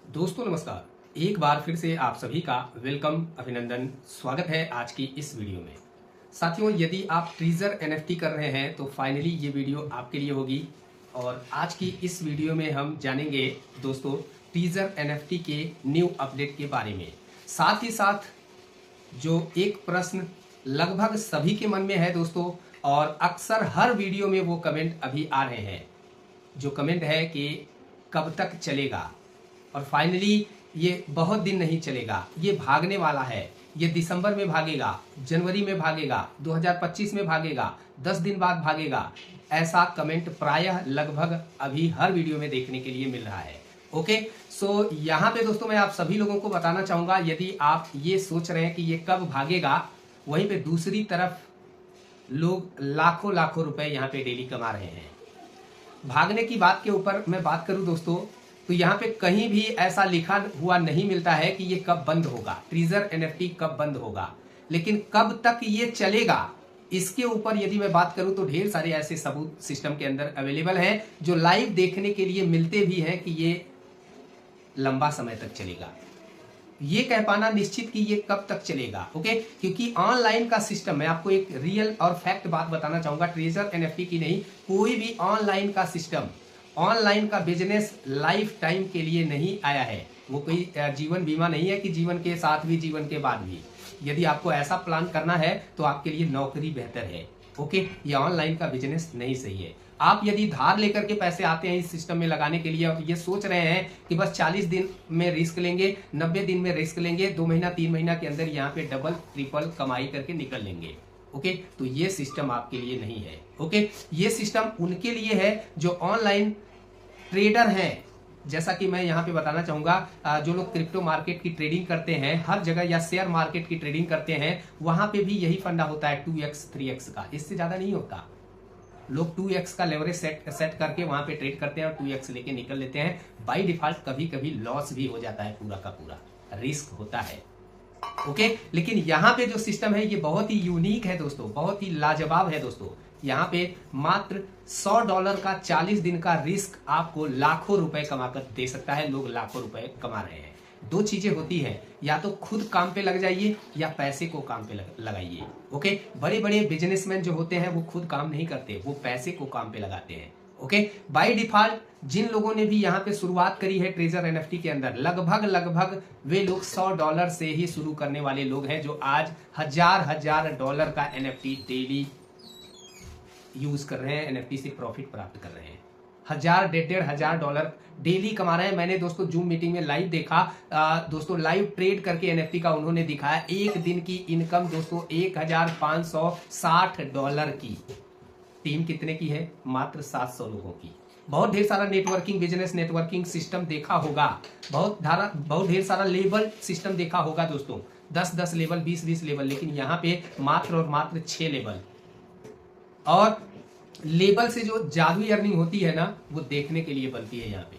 दोस्तों नमस्कार। एक बार फिर से आप सभी का वेलकम, अभिनंदन, स्वागत है आज की इस वीडियो में। साथियों, यदि आप ट्रीजर एनएफटी कर रहे हैं तो फाइनली ये वीडियो आपके लिए होगी। और आज की इस वीडियो में हम जानेंगे दोस्तों ट्रीजर एनएफटी के न्यू अपडेट के बारे में। साथ ही साथ जो एक प्रश्न लगभग सभी के मन में है दोस्तों, और अक्सर हर वीडियो में वो कमेंट अभी आ रहे हैं, जो कमेंट है कि कब तक चलेगा। और फाइनली ये बहुत दिन नहीं चलेगा, ये भागने वाला है। ये दिसंबर में भागेगा, जनवरी में भागेगा, 2025 में भागेगा, 10 दिन बाद भागेगा। ऐसा कमेंट प्रायः लगभग अभी हर वीडियो में देखने के लिए मिल रहा है। ओके, सो यहाँ पे दोस्तों मैं आप सभी लोगों को बताना चाहूँगा, यदि आप ये सोच रहे हैं कि ये कब भागेगा, वहीं पे दूसरी तरफ लोग लाखों लाखों रुपए यहाँ पे डेली कमा रहे हैं। भागने की बात के ऊपर मैं बात करूं दोस्तों, तो यहाँ पे कहीं भी ऐसा लिखा हुआ नहीं मिलता है कि ये कब बंद होगा, ट्रीजर एनएफटी कब बंद होगा। लेकिन कब तक ये चलेगा, इसके ऊपर यदि मैं बात करूं तो ढेर सारे ऐसे सबूत सिस्टम के अंदर अवेलेबल हैं, जो लाइव देखने के लिए मिलते भी हैं कि ये लंबा समय तक चलेगा। ये कह पाना निश्चित कि ये कब तक चलेगा, ओके, क्योंकि ऑनलाइन का सिस्टम, मैं आपको एक रियल और फैक्ट बात बताना चाहूंगा, ट्रेजर एनएफटी की नहीं, कोई भी ऑनलाइन का सिस्टम, ऑनलाइन का बिजनेस लाइफ टाइम के लिए नहीं आया है। वो कोई जीवन बीमा नहीं है कि जीवन के साथ भी जीवन के बाद भी। यदि आपको ऐसा प्लान करना है तो आपके लिए नौकरी बेहतर है, ओके। ये ऑनलाइन का बिजनेस नहीं सही है। आप यदि धार लेकर के पैसे आते हैं इस सिस्टम में लगाने के लिए और ये सोच रहे हैं कि बस 40 दिन में रिस्क लेंगे, 90 दिन में रिस्क लेंगे, 2 महीना 3 महीना के अंदर यहाँ पे डबल ट्रिपल कमाई करके निकल लेंगे, ओके, तो ये सिस्टम आपके लिए नहीं है। ओके, ये सिस्टम उनके लिए है जो ऑनलाइन ट्रेडर हैं। जैसा कि मैं यहाँ पे बताना चाहूंगा, जो लोग क्रिप्टो मार्केट की ट्रेडिंग करते हैं हर जगह, या शेयर मार्केट की ट्रेडिंग करते हैं, वहां पे भी यही फंडा होता है 2x 3x का, इससे ज्यादा नहीं होता। लोग 2x का लेवरेज सेट करके वहां पे ट्रेड करते हैं और 2x लेके निकल लेते हैं। बाय डिफॉल्ट कभी कभी लॉस भी हो जाता है, पूरा का पूरा रिस्क होता है, ओके। लेकिन यहाँ पे जो सिस्टम है ये बहुत ही यूनिक है दोस्तों, बहुत ही लाजवाब है दोस्तों। यहाँ पे मात्र $100 का 40 दिन का रिस्क आपको लाखों रुपए कमाकर दे सकता है। लोग लाखों रुपए कमा रहे हैं। दो चीजें होती हैं, या तो खुद काम पे लग जाइए या पैसे को काम पे लगाइए, ओके। बड़े बड़े बिजनेसमैन जो होते हैं वो खुद काम नहीं करते, वो पैसे को काम पे लगाते हैं, ओके। बाय डिफॉल्ट जिन लोगों ने भी यहाँ पे शुरुआत करी है ट्रेजर एनएफटी के अंदर, लगभग वे लोग $100 से ही शुरू करने वाले लोग हैं, जो आज हजार डॉलर का एनएफटी डेली यूज कर रहे हैं, एनएफटी से प्रॉफिट प्राप्त कर रहे हैं। $1,500 डेली कमा रहे हैं। मैंने दोस्तों जूम मीटिंग में लाइव देखा, दोस्तों लाइव ट्रेड करके एनएफटी का उन्होंने दिखाया। एक दिन की इनकम दोस्तों $1,560 की। टीम कितने की है? मात्र 700 लोगों की। बहुत ढेर सारा नेटवर्किंग बिजनेस, नेटवर्किंग सिस्टम देखा होगा, बहुत ढेर सारा लेवल सिस्टम देखा होगा दोस्तों, 10-10 लेवल, 20-20 लेवल, लेकिन यहाँ पे मात्र और मात्र 6 लेवल। और लेबल से जो जादुई अर्निंग होती है ना, वो देखने के लिए बनती है यहाँ पे।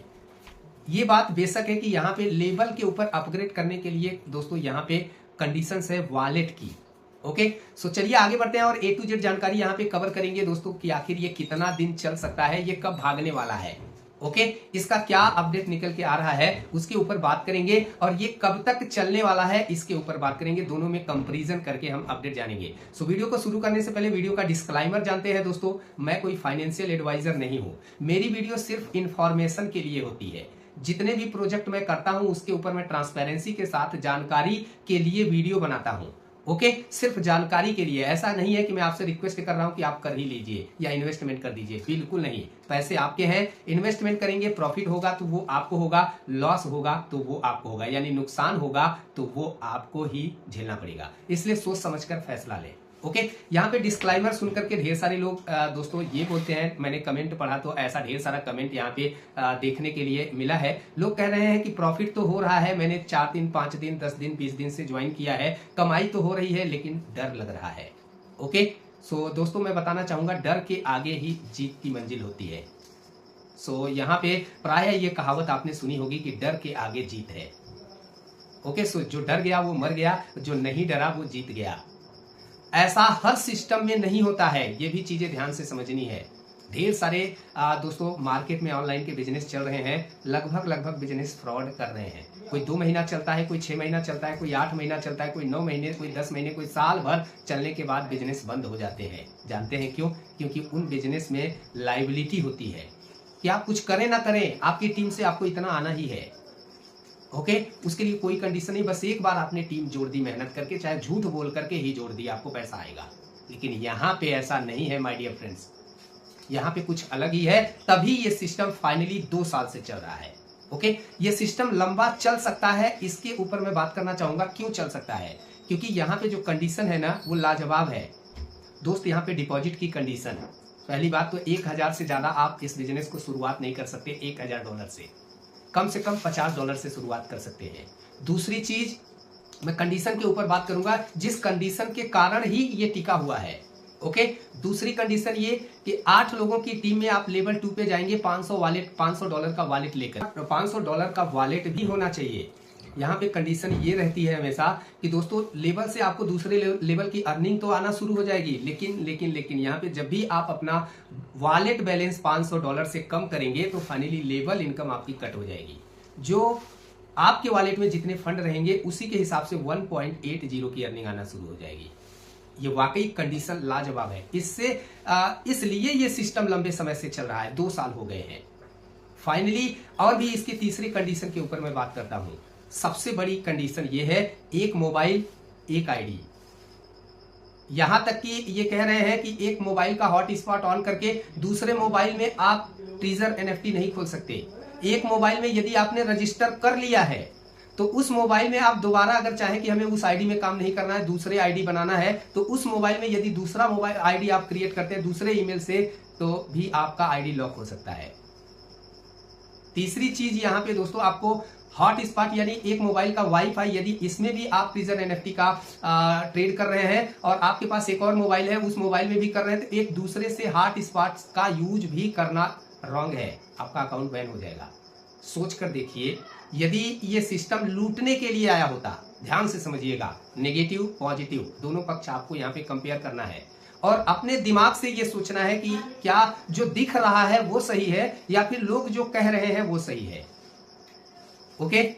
ये बात बेशक है कि यहाँ पे लेबल के ऊपर अपग्रेड करने के लिए दोस्तों यहाँ पे कंडीशंस है वॉलेट की, ओके। सो चलिए आगे बढ़ते हैं और A to Z जानकारी यहाँ पे कवर करेंगे दोस्तों कि आखिर ये कितना दिन चल सकता है, ये कब भागने वाला है, ओके। इसका क्या अपडेट निकल के आ रहा है उसके ऊपर बात करेंगे, और ये कब तक चलने वाला है इसके ऊपर बात करेंगे। दोनों में कंपैरिजन करके हम अपडेट जानेंगे। सो वीडियो को शुरू करने से पहले वीडियो का डिस्क्लाइमर जानते हैं दोस्तों। मैं कोई फाइनेंशियल एडवाइजर नहीं हूं, मेरी वीडियो सिर्फ इंफॉर्मेशन के लिए होती है। जितने भी प्रोजेक्ट मैं करता हूं उसके ऊपर मैं ट्रांसपेरेंसी के साथ जानकारी के लिए वीडियो बनाता हूं, ओके, सिर्फ जानकारी के लिए। ऐसा नहीं है कि मैं आपसे रिक्वेस्ट कर रहा हूं कि आप कर ही लीजिए या इन्वेस्टमेंट कर दीजिए, बिल्कुल नहीं। पैसे आपके हैं, इन्वेस्टमेंट करेंगे, प्रॉफिट होगा तो वो आपको होगा, लॉस होगा तो वो आपको होगा, यानी नुकसान होगा तो वो आपको ही झेलना पड़ेगा। इसलिए सोच समझकर फैसला लें, ओके। यहाँ पे डिस्क्लाइमर सुनकर के ढेर सारे लोग दोस्तों ये बोलते हैं, मैंने कमेंट पढ़ा तो ऐसा ढेर सारा कमेंट यहाँ पे देखने के लिए मिला है। लोग कह रहे हैं कि प्रॉफिट तो हो रहा है, मैंने 4 दिन 5 दिन 10 दिन 20 दिन से ज्वाइन किया है, कमाई तो हो रही है, लेकिन डर लग रहा है, ओके। सो दोस्तों मैं बताना चाहूंगा, डर के आगे ही जीत की मंजिल होती है। सो यहाँ पे प्राय ये कहावत आपने सुनी होगी कि डर के आगे जीत है, ओके। सो जो डर गया वो मर गया, जो नहीं डरा वो जीत गया। ऐसा हर सिस्टम में नहीं होता है, ये भी चीजें ध्यान से समझनी है। ढेर सारे दोस्तों मार्केट में ऑनलाइन के बिजनेस चल रहे हैं, लगभग बिजनेस फ्रॉड कर रहे हैं। कोई 2 महीना चलता है, कोई 6 महीना चलता है, कोई 8 महीना चलता है, कोई 9 महीने, कोई 10 महीने, कोई साल भर चलने के बाद बिजनेस बंद हो जाते हैं। जानते हैं क्यों? क्योंकि उन बिजनेस में लायबिलिटी होती है कि आप कुछ करें ना करें, आपकी टीम से आपको इतना आना ही है। ओके, उसके लिए कोई कंडीशन नहीं, बस एक बार आपने टीम जोड़ दी मेहनत करके, चाहे झूठ बोल करके ही जोड़ दी, आपको पैसा आएगा। लेकिन यहाँ पे ऐसा नहीं है माय डियर फ्रेंड्स, यहाँ पे कुछ अलग ही है। तभी ये सिस्टम फाइनली 2 साल से चल रहा है। ओके, ये सिस्टम लंबा चल सकता है, इसके ऊपर मैं बात करना चाहूंगा क्यों चल सकता है। क्योंकि यहाँ पे जो कंडीशन है ना वो लाजवाब है दोस्त। यहाँ पे डिपॉजिट की कंडीशन, पहली बात तो 1000 से ज्यादा आप इस बिजनेस को शुरुआत नहीं कर सकते। $1000 से कम $50 से शुरुआत कर सकते हैं। दूसरी चीज, मैं कंडीशन के ऊपर बात करूंगा जिस कंडीशन के कारण ही ये टिका हुआ है। ओके, दूसरी कंडीशन ये कि 8 लोगों की टीम में आप लेवल 2 पे जाएंगे $500 का वॉलेट लेकर। तो $500 का वॉलेट भी होना चाहिए। यहाँ पे कंडीशन ये रहती है हमेशा कि दोस्तों लेवल से आपको दूसरे लेवल की अर्निंग तो आना शुरू हो जाएगी, लेकिन यहाँ पे जब भी आप अपना वॉलेट बैलेंस $500 से कम करेंगे तो फाइनली लेवल इनकम आपकी कट हो जाएगी। जो आपके वॉलेट में जितने फंड रहेंगे उसी के हिसाब से 1.80 की अर्निंग आना शुरू हो जाएगी। ये वाकई कंडीशन लाजवाब है। इसलिए ये सिस्टम लंबे समय से चल रहा है, 2 साल हो गए हैं फाइनली। और भी इसकी तीसरी कंडीशन के ऊपर मैं बात करता हूं। सबसे बड़ी कंडीशन ये है, एक मोबाइल एक आईडी। यहां तक कि ये कह रहे हैं कि एक मोबाइल का हॉटस्पॉट ऑन करके दूसरे मोबाइल में आप ट्रीजर एनएफटी नहीं खोल सकते। एक मोबाइल में यदि आपने रजिस्टर कर लिया है तो उस मोबाइल में आप दोबारा अगर चाहें कि हमें उस आईडी में काम नहीं करना है, दूसरे आईडी बनाना है, तो उस मोबाइल में यदि दूसरा मोबाइल आईडी आप क्रिएट करते हैं दूसरे ईमेल से, तो भी आपका आईडी लॉक हो सकता है। तीसरी चीज यहाँ पे दोस्तों, आपको हॉटस्पॉट यानी एक मोबाइल का वाईफाई, यदि इसमें भी आप ट्रीजर एनएफटी का ट्रेड कर रहे हैं और आपके पास एक और मोबाइल है, उस मोबाइल में भी कर रहे हैं, तो एक दूसरे से हॉटस्पॉट का यूज भी करना रॉन्ग है, आपका अकाउंट बैन हो जाएगा। सोच कर देखिए, यदि ये सिस्टम लूटने के लिए आया होता, ध्यान से समझिएगा, नेगेटिव पॉजिटिव दोनों पक्ष आपको यहाँ पे कंपेयर करना है और अपने दिमाग से ये सोचना है कि क्या जो दिख रहा है वो सही है या फिर लोग जो कह रहे हैं वो सही है। ओके,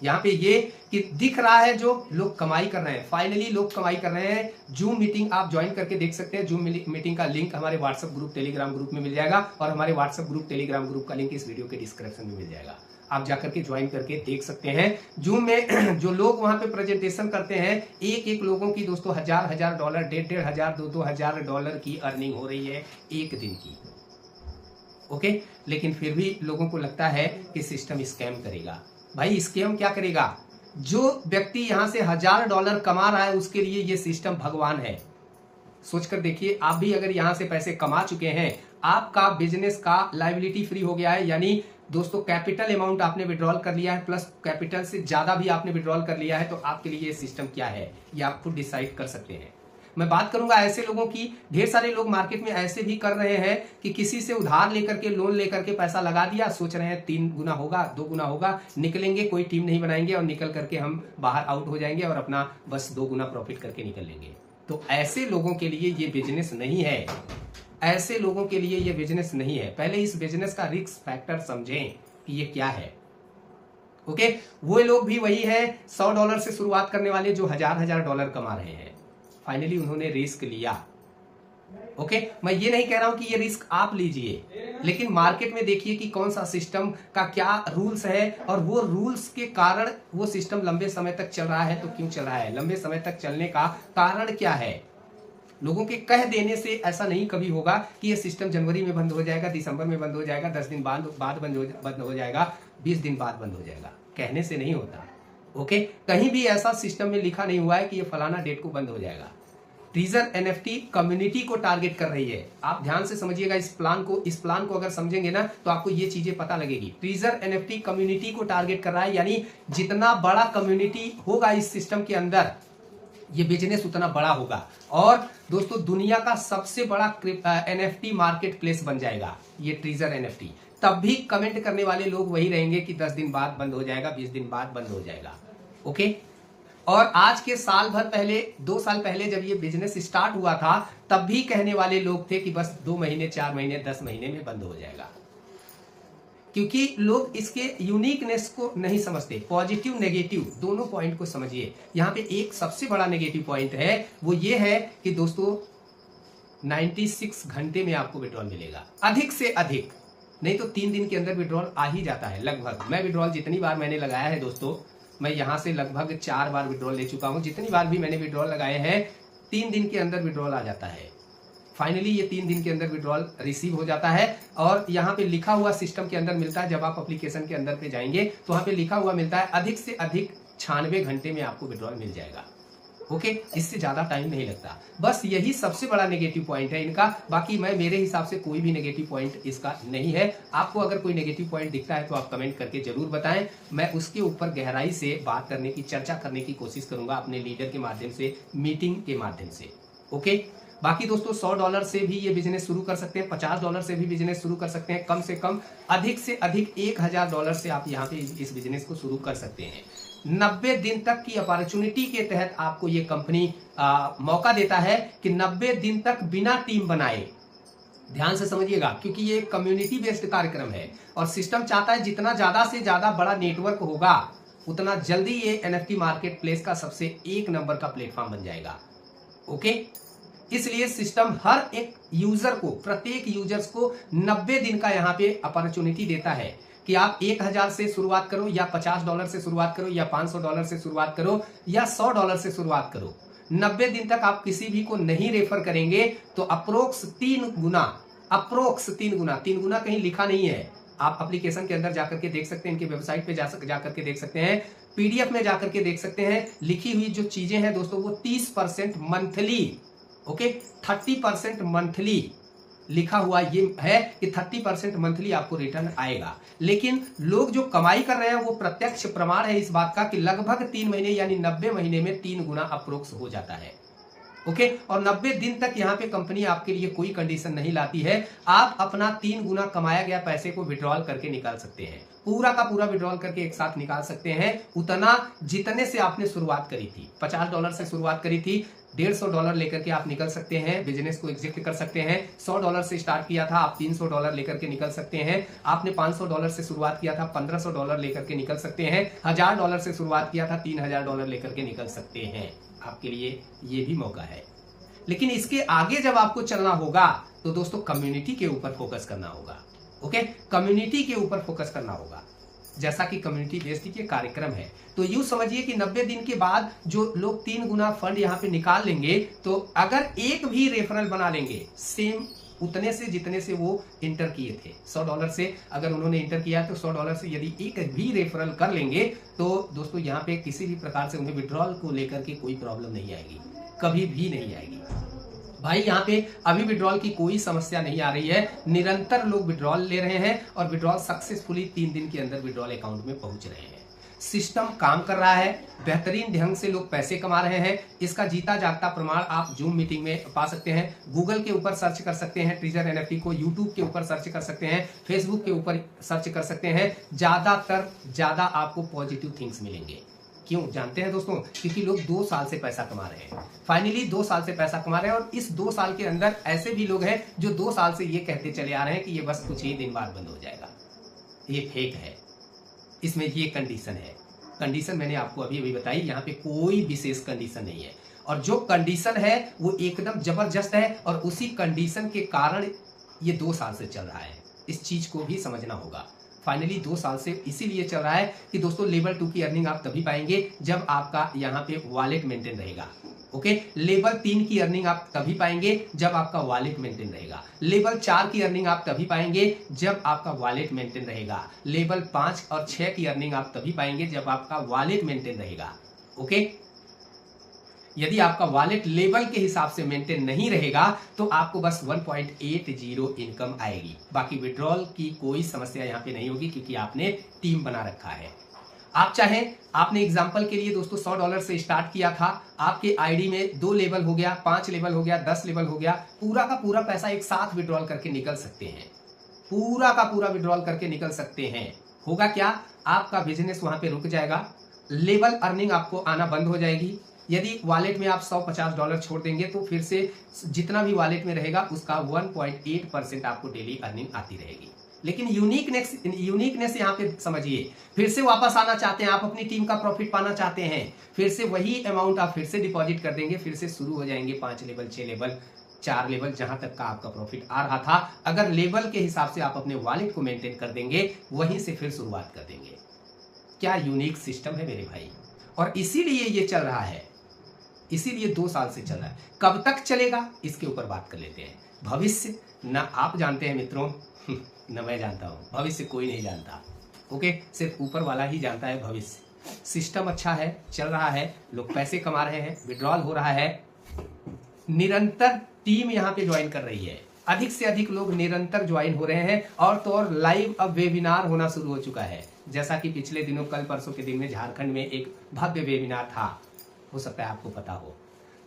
यहाँ पे ये कि दिख रहा है जो लोग कमाई कर रहे हैं, फाइनली लोग कमाई कर रहे हैं। जूम मीटिंग आप ज्वाइन करके देख सकते हैं। जूम मीटिंग का लिंक हमारे व्हाट्सएप ग्रुप टेलीग्राम ग्रुप में मिल जाएगा और हमारे व्हाट्सएप ग्रुप टेलीग्राम ग्रुप का लिंक इस वीडियो के डिस्क्रिप्शन में मिल जाएगा, आप जाकर के ज्वाइन करके देख सकते हैं। जूम में जो लोग वहां पे प्रेजेंटेशन करते हैं, एक लोगों की दोस्तों $1000, $1500, $2000 की अर्निंग हो रही है एक दिन की। ओके, लेकिन फिर भी लोगों को लगता है कि सिस्टम स्कैम करेगा। भाई स्कैम क्या करेगा? जो व्यक्ति यहां से $1000 कमा रहा है उसके लिए ये सिस्टम भगवान है। सोचकर देखिए, आप भी अगर यहां से पैसे कमा चुके हैं, आपका बिजनेस का लायबिलिटी फ्री हो गया है, यानी दोस्तों कैपिटल अमाउंट आपने विड्रॉल कर लिया है प्लस कैपिटल से ज्यादा भी आपने विड्रॉल कर लिया है, तो आपके लिए ये सिस्टम क्या है ये आप खुद डिसाइड कर सकते हैं। मैं बात करूंगा ऐसे लोगों की, ढेर सारे लोग मार्केट में ऐसे भी कर रहे हैं कि किसी से उधार लेकर के, लोन लेकर के पैसा लगा दिया, सोच रहे हैं 3 गुना होगा, 2 गुना होगा, निकलेंगे, कोई टीम नहीं बनाएंगे और निकल करके हम बाहर आउट हो जाएंगे और अपना बस 2 गुना प्रॉफिट करके निकल लेंगे। तो ऐसे लोगों के लिए ये बिजनेस नहीं है, ऐसे लोगों के लिए ये बिजनेस नहीं है। पहले इस बिजनेस का रिस्क फैक्टर समझें कि ये क्या है। ओके, वो लोग भी वही है $100 से शुरुआत करने वाले जो $1000 कमा रहे हैं। फाइनली उन्होंने रिस्क लिया। ओके, मैं ये नहीं कह रहा हूं कि ये रिस्क आप लीजिए, लेकिन मार्केट में देखिए कि कौन सा सिस्टम का क्या रूल्स है और वो रूल्स के कारण वो सिस्टम लंबे समय तक चल रहा है। तो क्यों चल रहा है? लंबे समय तक चलने का कारण क्या है? लोगों के कह देने से ऐसा नहीं कभी होगा कि ये सिस्टम जनवरी में बंद हो जाएगा, दिसंबर में बंद हो जाएगा, 10 दिन बाद बंद हो जाएगा, 20 दिन बाद बंद हो जाएगा। कहने से नहीं होता। ओके, कहीं भी ऐसा सिस्टम में लिखा नहीं हुआ है कि ये फलाना डेट को बंद हो जाएगा। ट्रीजर एनएफटी कम्युनिटी को टारगेट कर रही है। आप ध्यान से समझिएगा इस प्लान को अगर समझेंगे ना तो आपको ये चीजें पता लगेगी। ट्रीजर एनएफटी कम्युनिटी को टारगेट कर रहा है, यानी जितना बड़ा कम्युनिटी होगा इस सिस्टम के अंदर ये बिजनेस उतना बड़ा होगा और दोस्तों दुनिया का सबसे बड़ा एनएफटी मार्केट प्लेस बन जाएगा ये ट्रीजर एनएफटी। तब भी कमेंट करने वाले लोग वही रहेंगे कि 10 दिन बाद बंद हो जाएगा, 20 दिन बाद बंद हो जाएगा। ओके, और आज के साल भर पहले, 2 साल पहले जब ये बिजनेस स्टार्ट हुआ था, तब भी कहने वाले लोग थे कि बस 2 महीने, 4 महीने, 10 महीने में बंद हो जाएगा, क्योंकि लोग इसके यूनिकनेस को नहीं समझते। पॉजिटिव नेगेटिव दोनों पॉइंट को समझिए। यहाँ पे एक सबसे बड़ा नेगेटिव पॉइंट है, वो ये है कि दोस्तों 96 घंटे में आपको विड्रॉल मिलेगा, अधिक से अधिक, नहीं तो 3 दिन के अंदर विड्रॉल आ ही जाता है लगभग। मैं विड्रॉल जितनी बार मैंने लगाया है दोस्तों, मैं यहाँ से लगभग 4 बार विड्रॉल ले चुका हूँ। जितनी बार भी मैंने विड्रॉल लगाए हैं, 3 दिन के अंदर विड्रॉल आ जाता है। फाइनली ये 3 दिन के अंदर विड्रॉल रिसीव हो जाता है। और यहाँ पे लिखा हुआ सिस्टम के अंदर मिलता है, जब आप एप्लीकेशन के अंदर पे जाएंगे तो वहाँ पे लिखा हुआ मिलता है अधिक से अधिक 96 घंटे में आपको विड्रॉल मिल जाएगा। ओके, इससे ज्यादा टाइम नहीं लगता। बस यही सबसे बड़ा नेगेटिव पॉइंट है इनका। बाकी मैं मेरे हिसाब से कोई भी नेगेटिव पॉइंट इसका नहीं है। आपको अगर कोई नेगेटिव पॉइंट दिखता है तो आप कमेंट करके जरूर बताएं, मैं उसके ऊपर गहराई से बात करने की, चर्चा करने की कोशिश करूंगा अपने लीडर के माध्यम से, मीटिंग के माध्यम से। ओके, बाकी दोस्तों $100 से भी ये बिजनेस शुरू कर सकते हैं, $50 से भी बिजनेस शुरू कर सकते हैं, कम से कम अधिक से अधिक $1000 से आप यहाँ पे इस बिजनेस को शुरू कर सकते हैं। 90 दिन तक की अपॉर्चुनिटी के तहत आपको ये कंपनी मौका देता है कि 90 दिन तक बिना टीम बनाए, ध्यान से समझिएगा, क्योंकि ये कम्युनिटी बेस्ड कार्यक्रम है और सिस्टम चाहता है जितना ज्यादा से ज्यादा बड़ा नेटवर्क होगा, उतना जल्दी ये NFT मार्केट प्लेस का सबसे 1 नंबर का प्लेटफॉर्म बन जाएगा। ओके, इसलिए सिस्टम हर एक यूजर को, प्रत्येक यूजर्स को 90 दिन का यहाँ पे अपॉर्चुनिटी देता है कि आप 1000 से शुरुआत करो, या $50 से शुरुआत करो, या $500 से शुरुआत करो, या $100 से शुरुआत करो। 90 दिन तक आप किसी भी को नहीं रेफर करेंगे तो अप्रोक्स 3 गुना कहीं लिखा नहीं है, आप एप्लीकेशन के अंदर जाकर के देख सकते हैं, इनके वेबसाइट पे जाकर के देख सकते हैं, PDF में जाकर के देख सकते हैं। लिखी हुई जो चीजें हैं दोस्तों, वो 30% मंथली, ओके, 30% मंथली लिखा हुआ ये है कि 30% मंथली आपको रिटर्न आएगा। लेकिन लोग जो कमाई कर रहे हैं वो प्रत्यक्ष प्रमाण है इस बात का कि लगभग 3 महीने यानी 90 महीने में 3 गुना अप्रोक्स हो जाता है। ओके, और 90 दिन तक यहाँ पे कंपनी आपके लिए कोई कंडीशन नहीं लाती है, आप अपना 3 गुना कमाया गया पैसे को विड्रॉल करके निकाल सकते हैं, पूरा का पूरा विड्रॉल करके एक साथ निकाल सकते हैं, उतना जितने से आपने शुरुआत करी थी। $50 से शुरुआत करी थी, $150 लेकर के आप निकल सकते हैं, बिजनेस को एग्जिट कर सकते हैं। $100 से स्टार्ट किया था, आप $300 लेकर के निकल सकते हैं। आपने $500 से शुरुआत किया था, $1500 लेकर के निकल सकते हैं। $1000 से शुरुआत किया था, $3000 लेकर के निकल सकते हैं। आपके लिए ये भी मौका है। लेकिन इसके आगे जब आपको चलना होगा तो दोस्तों कम्युनिटी के ऊपर फोकस करना होगा। ओके, कम्युनिटी के ऊपर फोकस करना होगा, जैसा कि कम्युनिटी बेस्ड ये कार्यक्रम है। तो यूं समझिए कि 90 दिन के बाद जो लोग 3 गुना फंड यहाँ पे निकाल लेंगे, तो अगर एक भी रेफरल बना लेंगे सेम उतने से जितने से वो इंटर किए थे, $100 से अगर उन्होंने इंटर किया है तो $100 से यदि एक भी रेफरल कर लेंगे तो दोस्तों यहाँ पे किसी भी प्रकार से उन्हें विड्रॉल को लेकर के कोई प्रॉब्लम नहीं आएगी, कभी भी नहीं आएगी। भाई यहाँ पे अभी विड्रॉल की कोई समस्या नहीं आ रही है, निरंतर लोग विड्रॉल ले रहे हैं और विड्रॉल सक्सेसफुली 3 दिन के अंदर विड्रॉल अकाउंट में पहुंच रहे हैं। सिस्टम काम कर रहा है, बेहतरीन ढंग से लोग पैसे कमा रहे हैं। इसका जीता जागता प्रमाण आप जूम मीटिंग में पा सकते हैं, गूगल के ऊपर सर्च कर सकते हैं ट्रीजर NFT को, यूट्यूब के ऊपर सर्च कर सकते हैं, फेसबुक के ऊपर सर्च कर सकते हैं। ज्यादा आपको पॉजिटिव थिंग्स मिलेंगे। क्यों जानते हैं दोस्तों? क्योंकि लोग 2 साल से पैसा कमा रहे हैं, फाइनली 2 साल से पैसा कमा रहे हैं। और इस 2 साल के अंदर ऐसे भी लोग हैं जो 2 साल से ये कहते चले आ रहे हैं कि ये बस कुछ ही दिन बाद बंद हो जाएगा। ये फेक है, इसमें ये कंडीशन है। कंडीशन मैंने आपको अभी बताई, यहाँ पे कोई विशेष कंडीशन नहीं है, और जो कंडीशन है वो एकदम जबरदस्त है, और उसी कंडीशन के कारण ये 2 साल से चल रहा है। इस चीज को भी समझना होगा। फाइनली 2 साल से इसीलिए चल रहा है कि दोस्तों लेवल 2 की अर्निंग आप तभी पाएंगे जब आपका यहाँ पे वॉलेट मेंटेन रहेगा। ओके, लेवल 3 की अर्निंग आप तभी पाएंगे जब आपका वॉलेट मेंटेन रहेगा। लेवल 4 की अर्निंग आप तभी पाएंगे जब आपका वॉलेट मेंटेन रहेगा। लेवल 5 और 6 की अर्निंग आप तभी पाएंगे जब आपका वॉलेट मेंटेन रहेगा। ओके, यदि आपका वॉलेट लेवल के हिसाब से मेंटेन नहीं रहेगा तो आपको बस 1.80 इनकम आएगी। बाकी विड्रॉल की कोई समस्या यहाँ पे नहीं होगी, क्योंकि आपने टीम बना रखा है। आप चाहें, आपने एग्जांपल के लिए दोस्तों $100 से स्टार्ट किया था, आपके आईडी में 2 लेवल हो गया, 5 लेवल हो गया, 10 लेवल हो गया, पूरा का पूरा पैसा एक साथ विड्रॉल करके निकल सकते हैं। पूरा का पूरा विड्रॉल करके निकल सकते हैं। होगा क्या, आपका बिजनेस वहां पे रुक जाएगा, लेवल अर्निंग आपको आना बंद हो जाएगी। यदि वॉलेट में आप $150 छोड़ देंगे तो फिर से जितना भी वॉलेट में रहेगा उसका 1.8% आपको डेली अर्निंग आती रहेगी। लेकिन यूनिकनेस यहाँ पे समझिए, फिर से वापस आना चाहते हैं आप, अपनी टीम का प्रॉफिट पाना चाहते हैं, फिर से वही अमाउंट आप फिर से डिपॉजिट कर देंगे, फिर से शुरू हो जाएंगे 5 लेवल, 6 लेवल, 4 लेवल, जहां तक का आपका प्रॉफिट आ रहा था। अगर लेवल के हिसाब से आप अपने वॉलेट को मेंटेन कर देंगे, वहीं से फिर शुरुआत कर देंगे। क्या यूनिक सिस्टम है मेरे भाई, और इसीलिए ये चल रहा है, इसीलिए 2 साल से चल रहा है। कब तक चलेगा इसके ऊपर बात कर लेते हैं। भविष्य ना आप जानते हैं मित्रों, न मैं जानता हूं, भविष्य कोई नहीं जानता। ओके, सिर्फ ऊपर वाला ही जानता है भविष्य। सिस्टम अच्छा है, चल रहा है, लोग पैसे कमा रहे हैं, विड्रॉल हो रहा है, निरंतर टीम यहाँ पे ज्वाइन कर रही है, अधिक से अधिक लोग निरंतर ज्वाइन हो रहे हैं, और तो और लाइव अब वेबिनार होना शुरू हो चुका है। जैसा कि पिछले दिनों, कल परसों के दिन में झारखंड में एक भव्य वेबिनार था, हो सकता है आपको पता हो।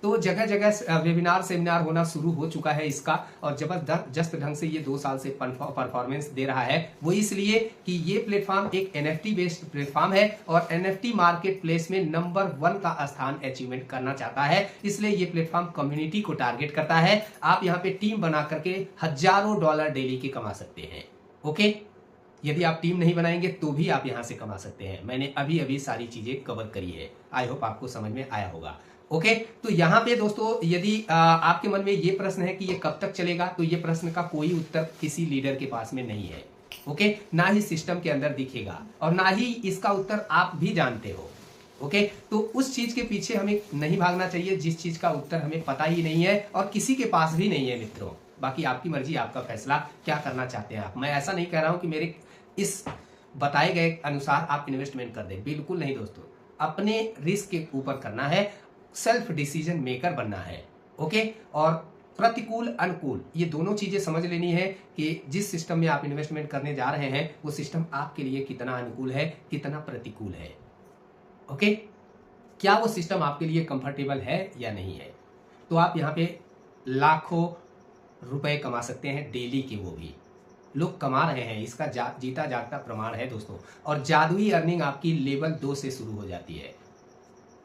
तो जगह जगह वेबिनार सेमिनार होना शुरू हो चुका है इसका, और जबरदस्त ढंग से ये 2 साल से परफॉर्मेंस दे रहा है। वो इसलिए कि ये प्लेटफॉर्म एक NFT बेस्ड प्लेटफॉर्म है, और NFT मार्केट प्लेस में नंबर 1 का स्थान अचीवमेंट करना चाहता है। इसलिए ये प्लेटफॉर्म कम्युनिटी को टारगेट करता है। आप यहाँ पे टीम बना करके हजारों डॉलर डेली के कमा सकते हैं। ओके, यदि आप टीम नहीं बनाएंगे तो भी आप यहाँ से कमा सकते हैं। मैंने अभी अभी सारी चीजें कवर करी है, आई होप आपको समझ में आया होगा। ओके, तो यहाँ पे दोस्तों, यदि आपके मन में ये प्रश्न है कि ये कब तक चलेगा, तो ये प्रश्न का कोई उत्तर किसी लीडर के पास में नहीं है। ओके, ना ही सिस्टम के अंदर दिखेगा, और ना ही इसका उत्तर आप भी जानते हो। ओके, तो उस चीज के पीछे हमें नहीं भागना चाहिए जिस चीज का उत्तर हमें पता ही नहीं है और किसी के पास भी नहीं है मित्रों। बाकी आपकी मर्जी, आपका फैसला, क्या करना चाहते हैं आप। मैं ऐसा नहीं कह रहा हूं कि मेरे इस बताए गए अनुसार आप इन्वेस्टमेंट कर दें, बिल्कुल नहीं दोस्तों। अपने रिस्क के ऊपर करना है, सेल्फ डिसीजन मेकर बनना है। ओके, और प्रतिकूल अनुकूल ये दोनों चीजें समझ लेनी है कि जिस सिस्टम में आप इन्वेस्टमेंट करने जा रहे हैं वो सिस्टम आपके लिए कितना अनुकूल है, कितना प्रतिकूल है। ओके, क्या वो सिस्टम आपके लिए कंफर्टेबल है या नहीं है। तो आप यहाँ पे लाखों रुपए कमा सकते हैं डेली के, वो भी लोग कमा रहे हैं, इसका जीता जागता प्रमाण है दोस्तों। और जादुई अर्निंग आपकी लेवल 2 से शुरू हो जाती है।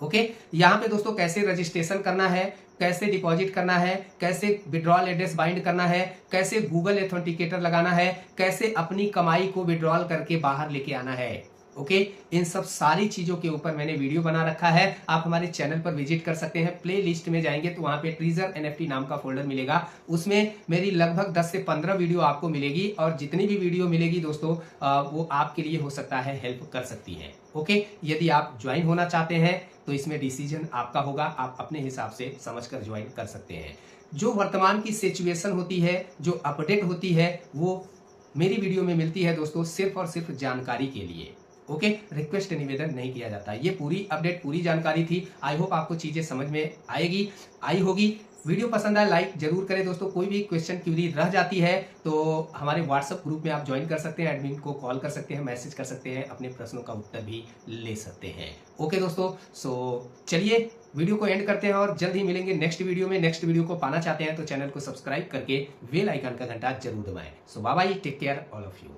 ओके, यहाँ पे दोस्तों कैसे रजिस्ट्रेशन करना है, कैसे डिपॉजिट करना है, कैसे विड्रॉल एड्रेस बाइंड करना है, कैसे गूगल एथेंटिकेटर लगाना है, कैसे अपनी कमाई को विड्रॉल करके बाहर लेके आना है। ओके, इन सब सारी चीजों के ऊपर मैंने वीडियो बना रखा है। आप हमारे चैनल पर विजिट कर सकते हैं। प्ले लिस्ट में जाएंगे तो वहां पे ट्रीजर NFT नाम का फोल्डर मिलेगा, उसमें मेरी लगभग 10 से 15 वीडियो आपको मिलेगी, और जितनी भी वीडियो मिलेगी दोस्तों वो आपके लिए हो सकता है हेल्प कर सकती है। ओके, यदि आप ज्वाइन होना चाहते हैं तो इसमें डिसीजन आपका होगा, आप अपने हिसाब से समझकर ज्वाइन कर सकते हैं। जो वर्तमान की सिचुएशन होती है, जो अपडेट होती है, वो मेरी वीडियो में मिलती है दोस्तों, सिर्फ और सिर्फ जानकारी के लिए। ओके, रिक्वेस्ट निवेदन नहीं किया जाता। ये पूरी अपडेट, पूरी जानकारी थी। आई होप आपको चीजें समझ में आई होगी। वीडियो पसंद आए लाइक जरूर करें दोस्तों। कोई भी क्वेश्चन क्यूरी रह जाती है तो हमारे व्हाट्सएप ग्रुप में आप ज्वाइन कर सकते हैं, एडमिन को कॉल कर सकते हैं, मैसेज कर सकते हैं, अपने प्रश्नों का उत्तर भी ले सकते हैं। ओके दोस्तों, सो चलिए वीडियो को एंड करते हैं और जल्द ही मिलेंगे नेक्स्ट वीडियो में। नेक्स्ट वीडियो को पाना चाहते हैं तो चैनल को सब्सक्राइब करके बेल आइकन का घंटा जरूर दबाएं। So bye bye, take care all of you.